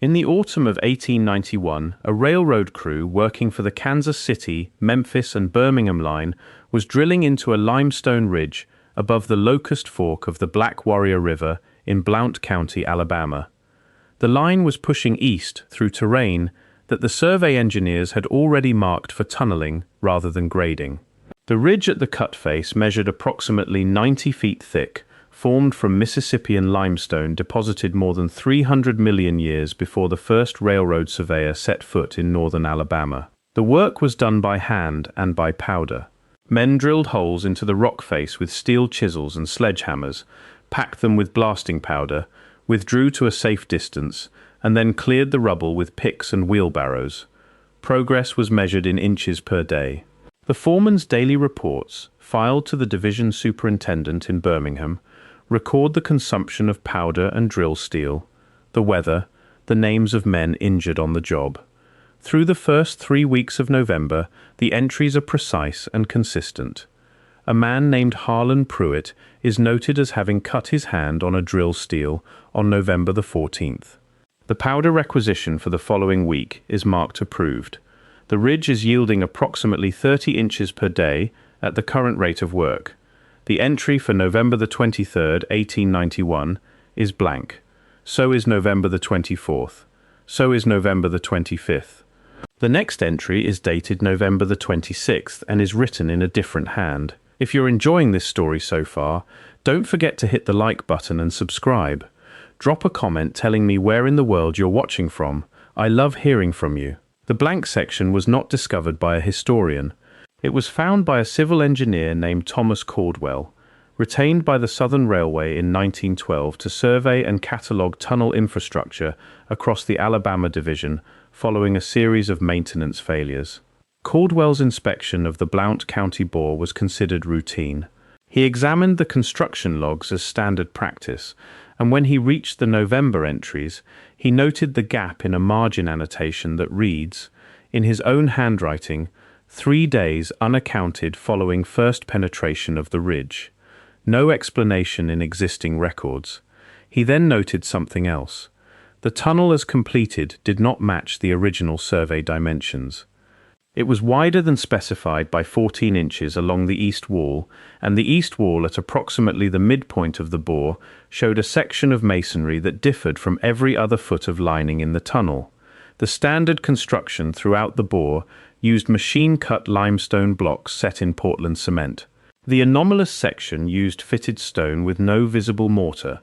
In the autumn of 1891, a railroad crew working for the Kansas City, Memphis, and Birmingham line was drilling into a limestone ridge above the Locust Fork of the Black Warrior River in Blount County, Alabama. The line was pushing east through terrain that the survey engineers had already marked for tunneling rather than grading. The ridge at the cut face measured approximately 90 feet thick, formed from Mississippian limestone deposited more than 300 million years before the first railroad surveyor set foot in northern Alabama. The work was done by hand and by powder. Men drilled holes into the rock face with steel chisels and sledgehammers, packed them with blasting powder, withdrew to a safe distance, and then cleared the rubble with picks and wheelbarrows. Progress was measured in inches per day. The foreman's daily reports, filed to the division superintendent in Birmingham, record the consumption of powder and drill steel, the weather, the names of men injured on the job. Through the first 3 weeks of November, the entries are precise and consistent. A man named Harlan Pruitt is noted as having cut his hand on a drill steel on November the 14th. The powder requisition for the following week is marked approved. The ridge is yielding approximately 30 inches per day at the current rate of work. The entry for November the 23rd, 1891, is blank. So is November the 24th. So is November the 25th. The next entry is dated November the 26th and is written in a different hand. If you're enjoying this story so far, don't forget to hit the like button and subscribe. Drop a comment telling me where in the world you're watching from. I love hearing from you. The blank section was not discovered by a historian. It was found by a civil engineer named Thomas Caldwell, retained by the Southern Railway in 1912 to survey and catalogue tunnel infrastructure across the Alabama Division following a series of maintenance failures. Caldwell's inspection of the Blount County bore was considered routine. He examined the construction logs as standard practice, and when he reached the November entries, he noted the gap in a margin annotation that reads, in his own handwriting, 3 days unaccounted following first penetration of the ridge. No explanation in existing records. He then noted something else. The tunnel as completed did not match the original survey dimensions. It was wider than specified by 14 inches along the east wall, and the east wall at approximately the midpoint of the bore showed a section of masonry that differed from every other foot of lining in the tunnel. The standard construction throughout the bore used machine-cut limestone blocks set in Portland cement. The anomalous section used fitted stone with no visible mortar.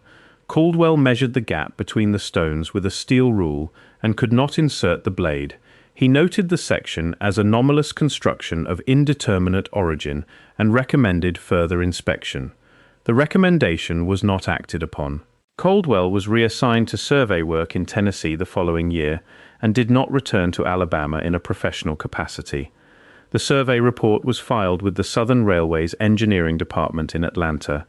Caldwell measured the gap between the stones with a steel rule and could not insert the blade. He noted the section as anomalous construction of indeterminate origin and recommended further inspection. The recommendation was not acted upon. Caldwell was reassigned to survey work in Tennessee the following year and did not return to Alabama in a professional capacity. The survey report was filed with the Southern Railway's engineering department in Atlanta.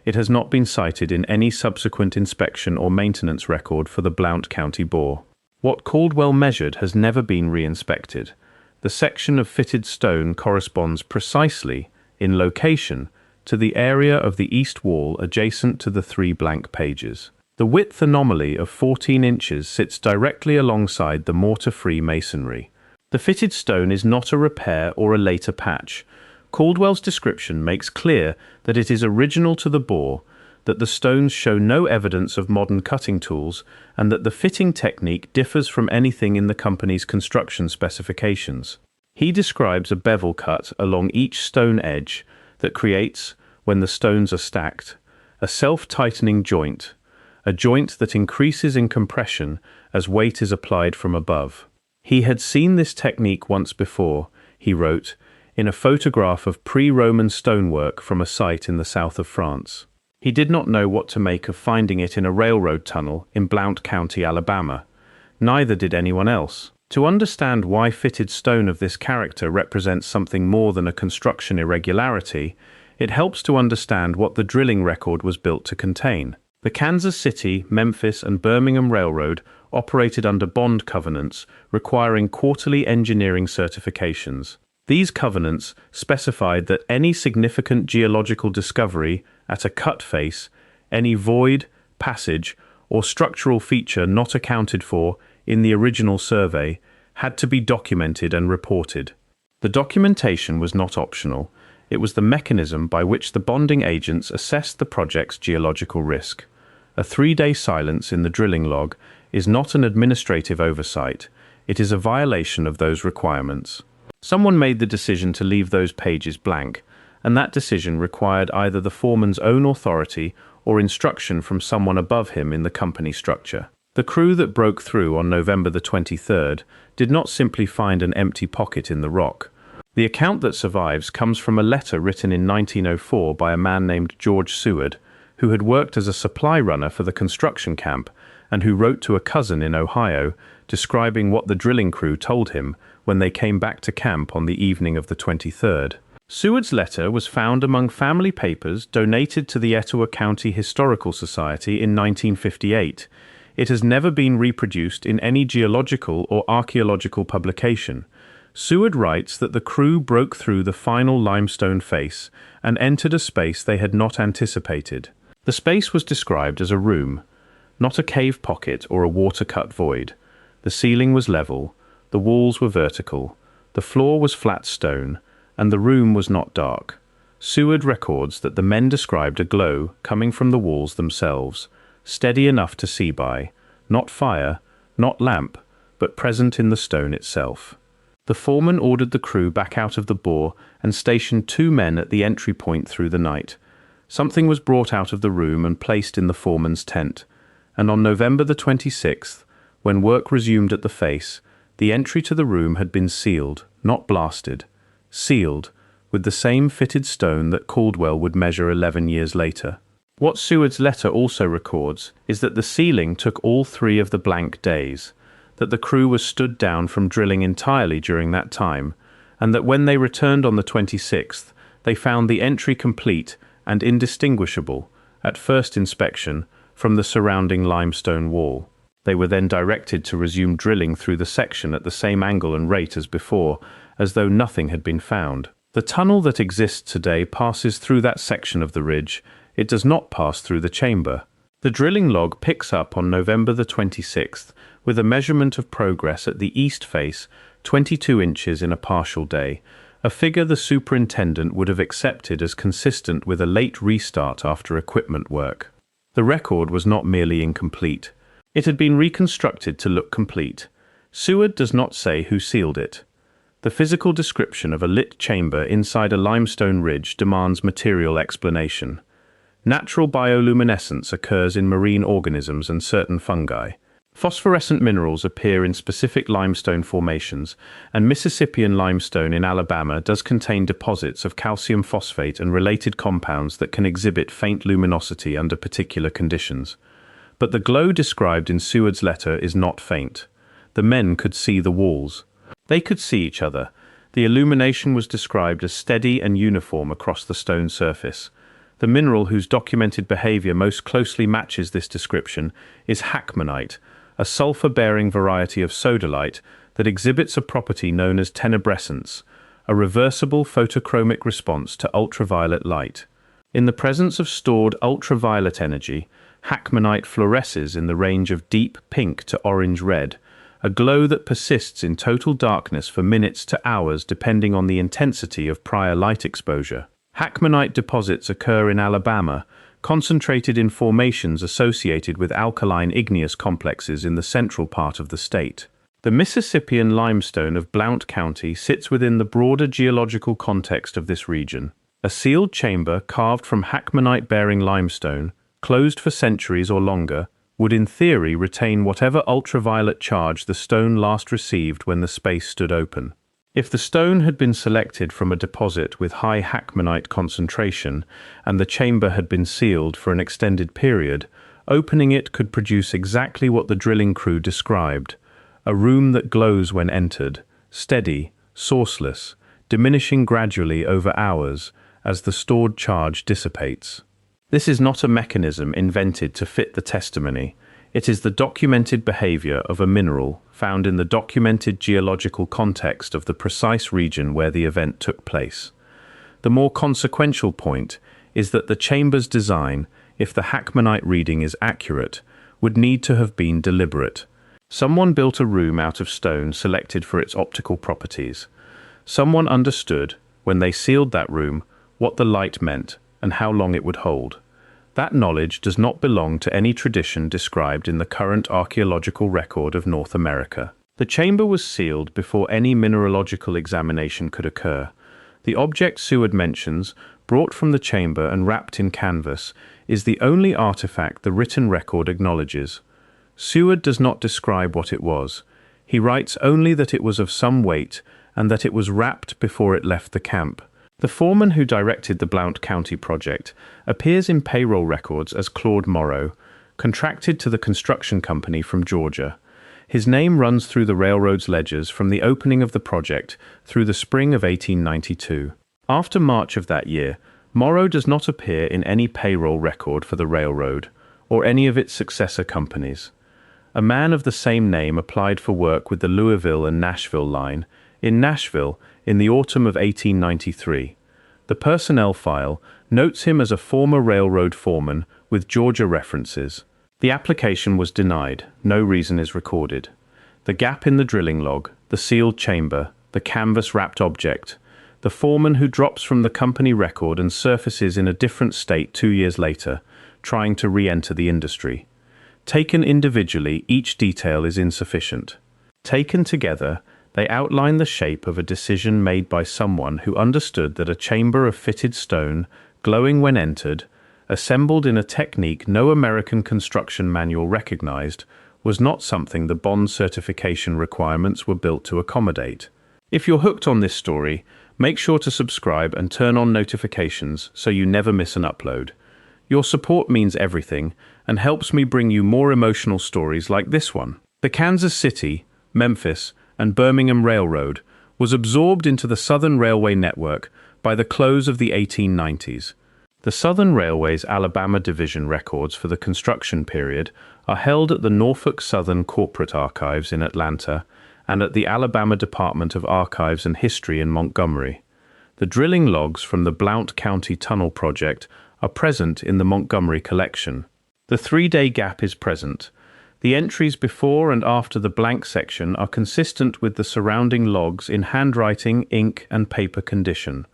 It has not been cited in any subsequent inspection or maintenance record for the Blount County bore. What Caldwell measured has never been re-inspected. The section of fitted stone corresponds precisely, in location, to the area of the east wall adjacent to the 3 blank pages. The width anomaly of 14 inches sits directly alongside the mortar-free masonry. The fitted stone is not a repair or a later patch. Caldwell's description makes clear that it is original to the bore, that the stones show no evidence of modern cutting tools, and that the fitting technique differs from anything in the company's construction specifications. He describes a bevel cut along each stone edge that creates, when the stones are stacked, a self-tightening joint, a joint that increases in compression as weight is applied from above. He had seen this technique once before, he wrote, in a photograph of pre-Roman stonework from a site in the south of France. He did not know what to make of finding it in a railroad tunnel in Blount County, Alabama. Neither did anyone else. To understand why fitted stone of this character represents something more than a construction irregularity, it helps to understand what the drilling record was built to contain. The Kansas City, Memphis, and Birmingham Railroad operated under bond covenants requiring quarterly engineering certifications. These covenants specified that any significant geological discovery at a cut face, any void, passage, or structural feature not accounted for in the original survey had to be documented and reported. The documentation was not optional. It was the mechanism by which the bonding agents assessed the project's geological risk. A 3-day silence in the drilling log is not an administrative oversight. It is a violation of those requirements. Someone made the decision to leave those pages blank, and that decision required either the foreman's own authority or instruction from someone above him in the company structure. The crew that broke through on November the 23rd did not simply find an empty pocket in the rock. The account that survives comes from a letter written in 1904 by a man named George Seward, who had worked as a supply runner for the construction camp and who wrote to a cousin in Ohio describing what the drilling crew told him when they came back to camp on the evening of the 23rd. Seward's letter was found among family papers donated to the Etowah County Historical Society in 1958. It has never been reproduced in any geological or archaeological publication. Seward writes that the crew broke through the final limestone face and entered a space they had not anticipated. The space was described as a room, not a cave pocket or a water-cut void. The ceiling was level, the walls were vertical, the floor was flat stone, and the room was not dark. Seward records that the men described a glow coming from the walls themselves, steady enough to see by, not fire, not lamp, but present in the stone itself. The foreman ordered the crew back out of the bore and stationed 2 men at the entry point through the night. Something was brought out of the room and placed in the foreman's tent, and on November the 26th, when work resumed at the face, the entry to the room had been sealed, not blasted. Sealed, with the same fitted stone that Caldwell would measure 11 years later. What Seward's letter also records is that the sealing took all 3 of the blank days, that the crew was stood down from drilling entirely during that time, and that when they returned on the 26th, they found the entry complete and indistinguishable, at first inspection, from the surrounding limestone wall. They were then directed to resume drilling through the section at the same angle and rate as before, as though nothing had been found. The tunnel that exists today passes through that section of the ridge. It does not pass through the chamber. The drilling log picks up on November the 26th with a measurement of progress at the east face, 22 inches in a partial day, a figure the superintendent would have accepted as consistent with a late restart after equipment work. The record was not merely incomplete. It had been reconstructed to look complete. Seward does not say who sealed it. The physical description of a lit chamber inside a limestone ridge demands material explanation. Natural bioluminescence occurs in marine organisms and certain fungi. Phosphorescent minerals appear in specific limestone formations, and Mississippian limestone in Alabama does contain deposits of calcium phosphate and related compounds that can exhibit faint luminosity under particular conditions. But the glow described in Seward's letter is not faint. The men could see the walls. They could see each other. The illumination was described as steady and uniform across the stone surface. The mineral whose documented behavior most closely matches this description is hackmanite, a sulfur-bearing variety of sodalite that exhibits a property known as tenebrescence, a reversible photochromic response to ultraviolet light. In the presence of stored ultraviolet energy, hackmanite fluoresces in the range of deep pink to orange-red, a glow that persists in total darkness for minutes to hours depending on the intensity of prior light exposure. Hackmanite deposits occur in Alabama, concentrated in formations associated with alkaline igneous complexes in the central part of the state. The Mississippian limestone of Blount County sits within the broader geological context of this region. A sealed chamber carved from hackmanite-bearing limestone, closed for centuries or longer, would in theory retain whatever ultraviolet charge the stone last received when the space stood open. If the stone had been selected from a deposit with high hackmanite concentration and the chamber had been sealed for an extended period, opening it could produce exactly what the drilling crew described: a room that glows when entered, steady, sourceless, diminishing gradually over hours as the stored charge dissipates. This is not a mechanism invented to fit the testimony. It is the documented behavior of a mineral found in the documented geological context of the precise region where the event took place. The more consequential point is that the chamber's design, if the hackmanite reading is accurate, would need to have been deliberate. Someone built a room out of stone selected for its optical properties. Someone understood, when they sealed that room, what the light meant and how long it would hold. That knowledge does not belong to any tradition described in the current archaeological record of North America. The chamber was sealed before any mineralogical examination could occur. The object Seward mentions, brought from the chamber and wrapped in canvas, is the only artifact the written record acknowledges. Seward does not describe what it was. He writes only that it was of some weight and that it was wrapped before it left the camp. The foreman who directed the Blount County project appears in payroll records as Claude Morrow, contracted to the construction company from Georgia. His name runs through the railroad's ledgers from the opening of the project through the spring of 1892. After March of that year, Morrow does not appear in any payroll record for the railroad or any of its successor companies. A man of the same name applied for work with the Louisville and Nashville line in Nashville in the autumn of 1893. The personnel file notes him as a former railroad foreman with Georgia references. The application was denied. No reason is recorded. The gap in the drilling log, the sealed chamber, the canvas-wrapped object, the foreman who drops from the company record and surfaces in a different state 2 years later, trying to re-enter the industry. Taken individually, each detail is insufficient. Taken together, they outline the shape of a decision made by someone who understood that a chamber of fitted stone, glowing when entered, assembled in a technique no American construction manual recognized, was not something the bond certification requirements were built to accommodate. If you're hooked on this story, make sure to subscribe and turn on notifications so you never miss an upload. Your support means everything and helps me bring you more emotional stories like this one. The Kansas City, Memphis, and Birmingham Railroad was absorbed into the Southern Railway network by the close of the 1890s. The Southern Railway's Alabama Division records for the construction period are held at the Norfolk Southern Corporate Archives in Atlanta and at the Alabama Department of Archives and History in Montgomery. The drilling logs from the Blount County Tunnel project are present in the Montgomery collection. The 3-day gap is present. The entries before and after the blank section are consistent with the surrounding logs in handwriting, ink, and paper condition.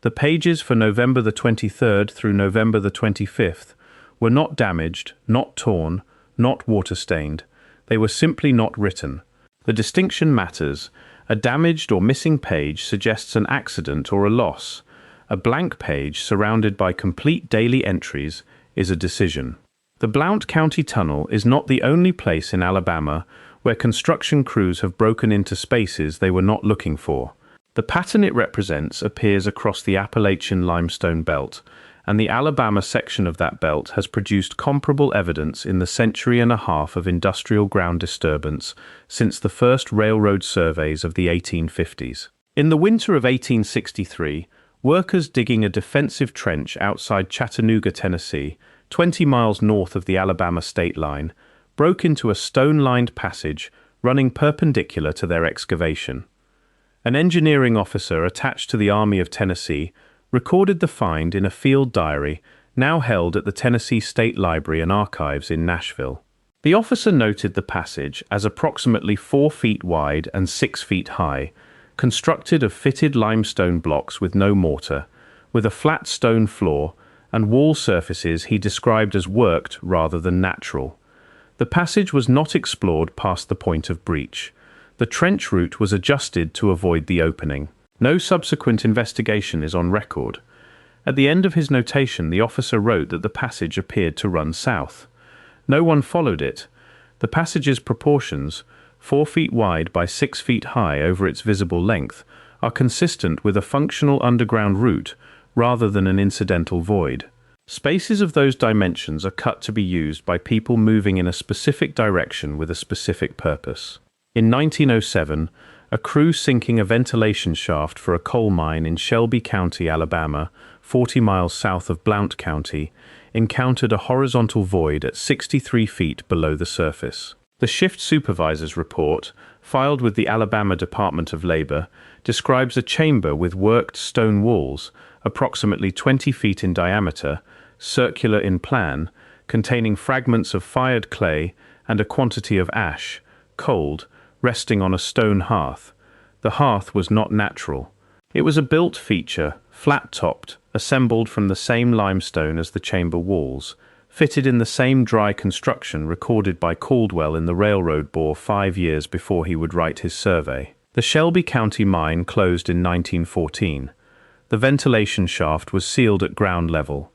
The pages for November the 23rd through November the 25th were not damaged, not torn, not water-stained. They were simply not written. The distinction matters. A damaged or missing page suggests an accident or a loss. A blank page surrounded by complete daily entries is a decision. The Blount County Tunnel is not the only place in Alabama where construction crews have broken into spaces they were not looking for. The pattern it represents appears across the Appalachian limestone belt, and the Alabama section of that belt has produced comparable evidence in the century and a half of industrial ground disturbance since the first railroad surveys of the 1850s. In the winter of 1863, workers digging a defensive trench outside Chattanooga, Tennessee, 20 miles north of the Alabama state line, broke into a stone-lined passage running perpendicular to their excavation. An engineering officer attached to the Army of Tennessee recorded the find in a field diary now held at the Tennessee State Library and Archives in Nashville. The officer noted the passage as approximately 4 feet wide and 6 feet high, constructed of fitted limestone blocks with no mortar, with a flat stone floor and wall surfaces he described as worked rather than natural. The passage was not explored past the point of breach. The trench route was adjusted to avoid the opening. No subsequent investigation is on record. At the end of his notation, the officer wrote that the passage appeared to run south. No one followed it. The passage's proportions, 4 feet wide by 6 feet high over its visible length, are consistent with a functional underground route rather than an incidental void. Spaces of those dimensions are cut to be used by people moving in a specific direction with a specific purpose. In 1907, a crew sinking a ventilation shaft for a coal mine in Shelby County, Alabama, 40 miles south of Blount County, encountered a horizontal void at 63 feet below the surface. The shift supervisor's report, filed with the Alabama Department of Labor, describes a chamber with worked stone walls, approximately 20 feet in diameter, circular in plan, containing fragments of fired clay and a quantity of ash, cold, resting on a stone hearth. The hearth was not natural. It was a built feature, flat-topped, assembled from the same limestone as the chamber walls, fitted in the same dry construction recorded by Caldwell in the railroad bore 5 years before he would write his survey. The Shelby County mine closed in 1914. The ventilation shaft was sealed at ground level.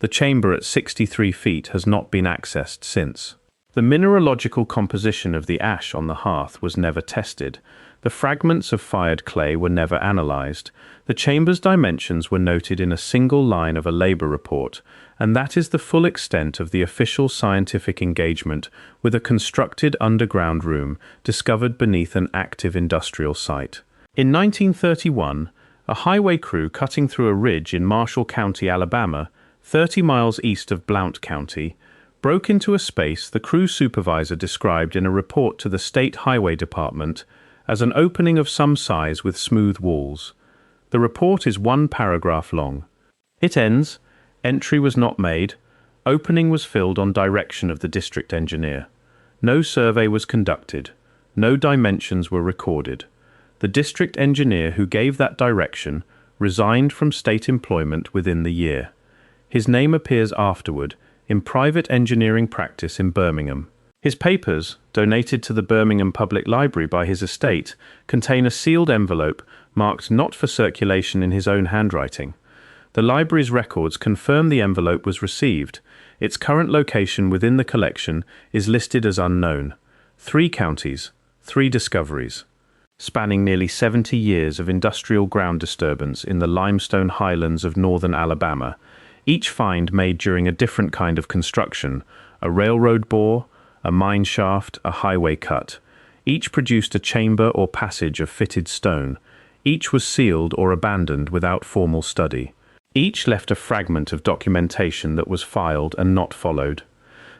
The chamber at 63 feet has not been accessed since. The mineralogical composition of the ash on the hearth was never tested. The fragments of fired clay were never analyzed. The chamber's dimensions were noted in a single line of a labor report, and that is the full extent of the official scientific engagement with a constructed underground room discovered beneath an active industrial site. In 1931, a highway crew cutting through a ridge in Marshall County, Alabama, 30 miles east of Blount County, broke into a space the crew supervisor described in a report to the State Highway Department as an opening of some size with smooth walls. The report is 1 paragraph long. It ends, "Entry was not made. Opening was filled on direction of the district engineer. No survey was conducted. No dimensions were recorded. The district engineer who gave that direction resigned from state employment within the year. His name appears afterward in private engineering practice in Birmingham. His papers, donated to the Birmingham Public Library by his estate, contain a sealed envelope marked not for circulation in his own handwriting. The library's records confirm the envelope was received. Its current location within the collection is listed as unknown. 3 counties, 3 discoveries. Spanning nearly 70 years of industrial ground disturbance in the limestone highlands of northern Alabama, each find made during a different kind of construction, a railroad bore, a mine shaft, a highway cut. Each produced a chamber or passage of fitted stone. Each was sealed or abandoned without formal study. Each left a fragment of documentation that was filed and not followed.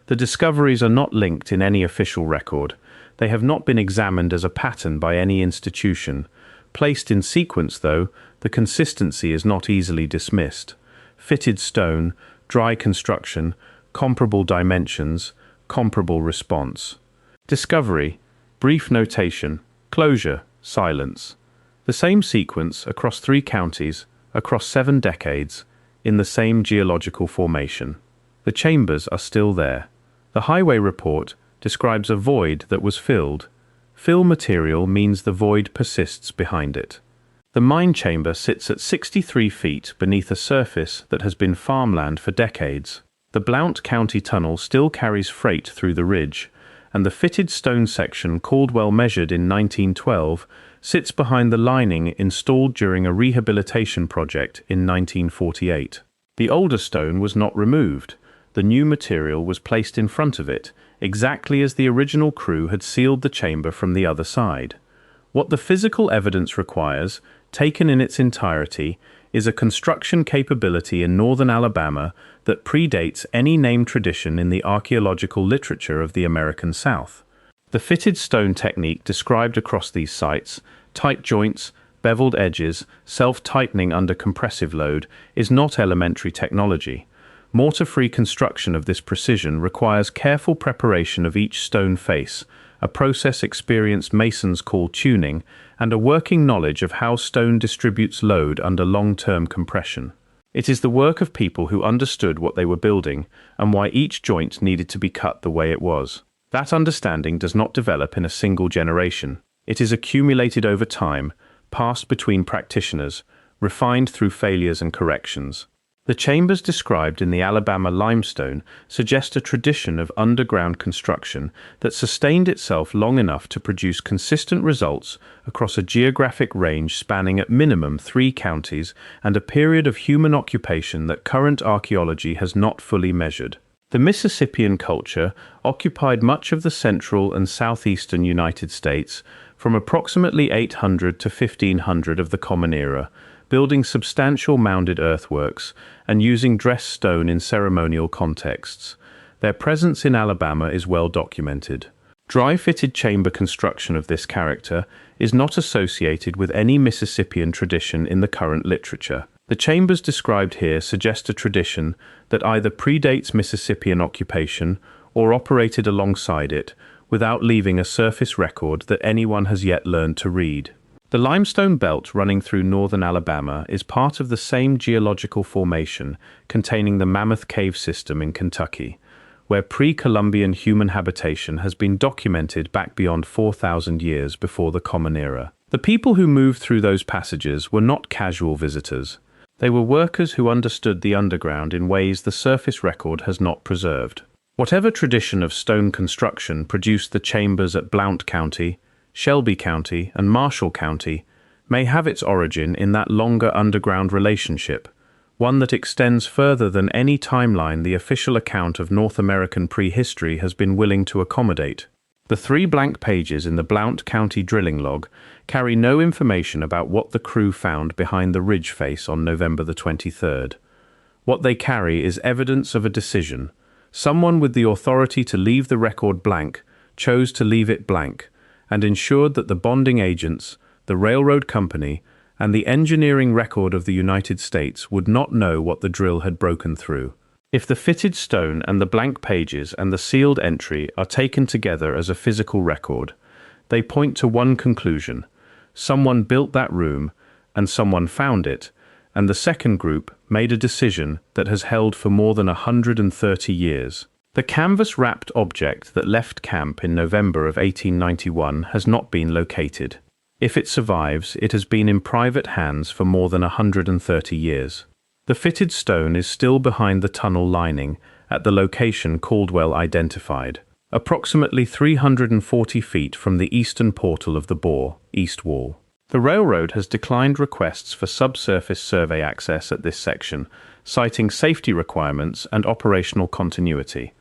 The discoveries are not linked in any official record. They have not been examined as a pattern by any institution. Placed in sequence, though, the consistency is not easily dismissed. Fitted stone, dry construction, comparable dimensions, comparable response. Discovery, brief notation, closure, silence. The same sequence across 3 counties, across 7 decades, in the same geological formation. The chambers are still there. The highway report describes a void that was filled. Fill material means the void persists behind it. The mine chamber sits at 63 feet beneath a surface that has been farmland for decades. The Blount County tunnel still carries freight through the ridge, and the fitted stone section Caldwell measured in 1912 sits behind the lining installed during a rehabilitation project in 1948. The older stone was not removed. The new material was placed in front of it, exactly as the original crew had sealed the chamber from the other side. What the physical evidence requires, taken in its entirety, is a construction capability in northern Alabama that predates any named tradition in the archaeological literature of the American South. The fitted stone technique described across these sites, tight joints, beveled edges, self-tightening under compressive load, is not elementary technology. Mortar-free construction of this precision requires careful preparation of each stone face, a process experienced masons call tuning, and a working knowledge of how stone distributes load under long-term compression. It is the work of people who understood what they were building and why each joint needed to be cut the way it was. That understanding does not develop in a single generation. It is accumulated over time, passed between practitioners, refined through failures and corrections. The chambers described in the Alabama limestone suggest a tradition of underground construction that sustained itself long enough to produce consistent results across a geographic range spanning at minimum 3 counties and a period of human occupation that current archaeology has not fully measured. The Mississippian culture occupied much of the central and southeastern United States from approximately 800 to 1500 of the Common Era, building substantial mounded earthworks and using dressed stone in ceremonial contexts. Their presence in Alabama is well documented. Dry-fitted chamber construction of this character is not associated with any Mississippian tradition in the current literature. The chambers described here suggest a tradition that either predates Mississippian occupation or operated alongside it, without leaving a surface record that anyone has yet learned to read. The limestone belt running through northern Alabama is part of the same geological formation containing the Mammoth Cave system in Kentucky, where pre-Columbian human habitation has been documented back beyond 4,000 years before the Common Era. The people who moved through those passages were not casual visitors. They were workers who understood the underground in ways the surface record has not preserved. Whatever tradition of stone construction produced the chambers at Blount County, Shelby County, and Marshall County may have its origin in that longer underground relationship, one that extends further than any timeline the official account of North American prehistory has been willing to accommodate. The 3 blank pages in the Blount County drilling log carry no information about what the crew found behind the ridge face on November the 23rd. What they carry is evidence of a decision. Someone with the authority to leave the record blank chose to leave it blank, and ensured that the bonding agents, the railroad company, and the engineering record of the United States would not know what the drill had broken through. If the fitted stone and the blank pages and the sealed entry are taken together as a physical record, they point to one conclusion: someone built that room, and someone found it, and the second group made a decision that has held for more than 130 years. The canvas-wrapped object that left camp in November of 1891 has not been located. If it survives, it has been in private hands for more than 130 years. The fitted stone is still behind the tunnel lining at the location Caldwell identified, approximately 340 feet from the eastern portal of the bore, east wall. The railroad has declined requests for subsurface survey access at this section, citing safety requirements and operational continuity.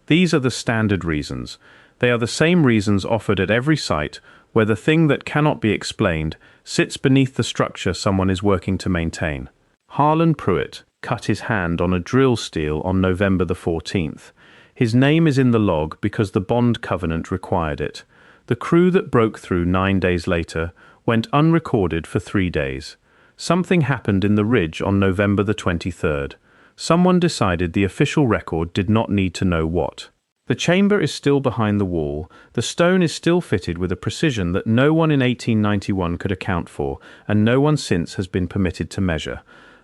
These are the standard reasons. They are the same reasons offered at every site where the thing that cannot be explained sits beneath the structure someone is working to maintain. Harlan Pruitt cut his hand on a drill steel on November the 14th. His name is in the log because the bond covenant required it. The crew that broke through 9 days later went unrecorded for 3 days. Something happened in the ridge on November the 23rd. Someone decided the official record did not need to know what. The chamber is still behind the wall. The stone is still fitted with a precision that no one in 1891 could account for, and no one since has been permitted to measure.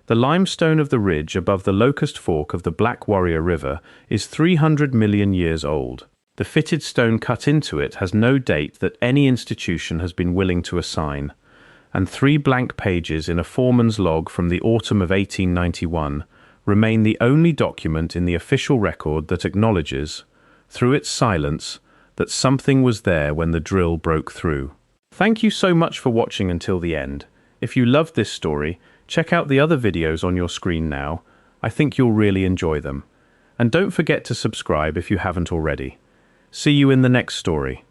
The limestone of the ridge above the Locust Fork of the Black Warrior River is 300 million years old. The fitted stone cut into it has no date that any institution has been willing to assign, and 3 blank pages in a foreman's log from the autumn of 1891 remain the only document in the official record that acknowledges, through its silence, that something was there when the drill broke through. Thank you so much for watching until the end. If you loved this story, check out the other videos on your screen now. I think you'll really enjoy them. And don't forget to subscribe if you haven't already. See you in the next story.